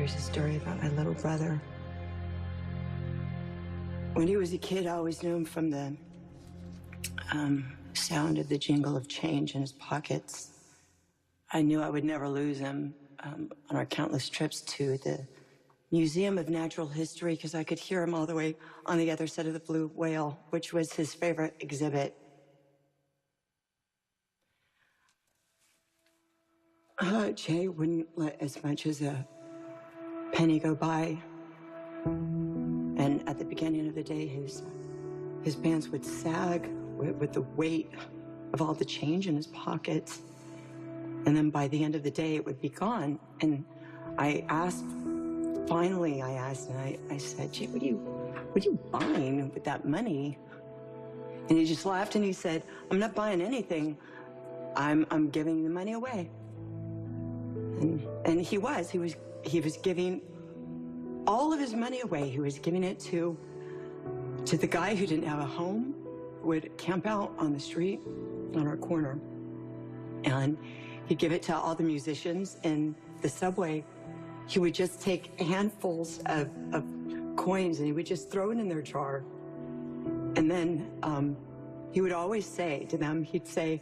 There's a story about my little brother. When he was a kid, I always knew him from the sound of the jingle of change in his pockets. I knew I would never lose him on our countless trips to the Museum of Natural History, because I could hear him all the way on the other side of the blue whale, which was his favorite exhibit. Jay wouldn't let as much as a penny go by. And at the beginning of the day, his pants would sag with the weight of all the change in his pockets. And then by the end of the day, it would be gone. And finally I asked, and I said, Jay, what are you buying with that money? And he just laughed and he said, I'm not buying anything. I'm giving the money away. And he was giving all of his money away. He was giving it to the guy who didn't have a home, who would camp out on the street on our corner. And he'd give it to all the musicians in the subway. He would just take handfuls of coins and he would just throw it in their jar. And then he would always say to them, he'd say,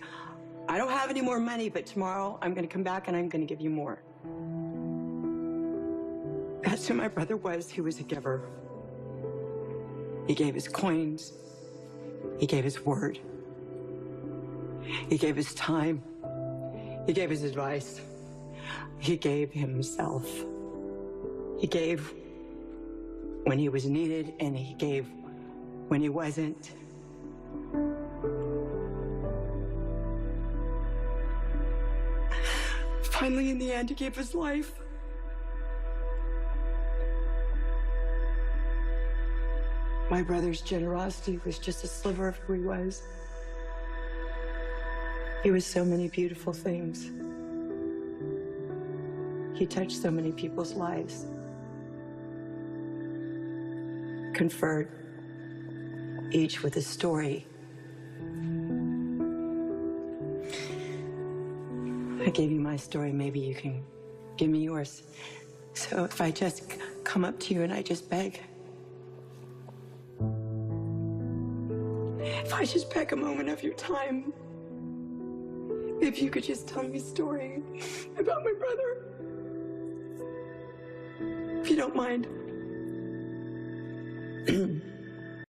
I don't have any more money, but tomorrow I'm going to come back and I'm going to give you more. That's who my brother was. He was a giver. He gave his coins. He gave his word. He gave his time. He gave his advice. He gave himself. He gave when he was needed, and he gave when he wasn't. Finally, in the end, he gave his life. My brother's generosity was just a sliver of who he was. He was so many beautiful things. He touched so many people's lives. Conferred each with a story. I gave you my story, maybe you can give me yours. So if I just come up to you and I just beg. If I just beg a moment of your time, if you could just tell me a story about my brother. If you don't mind.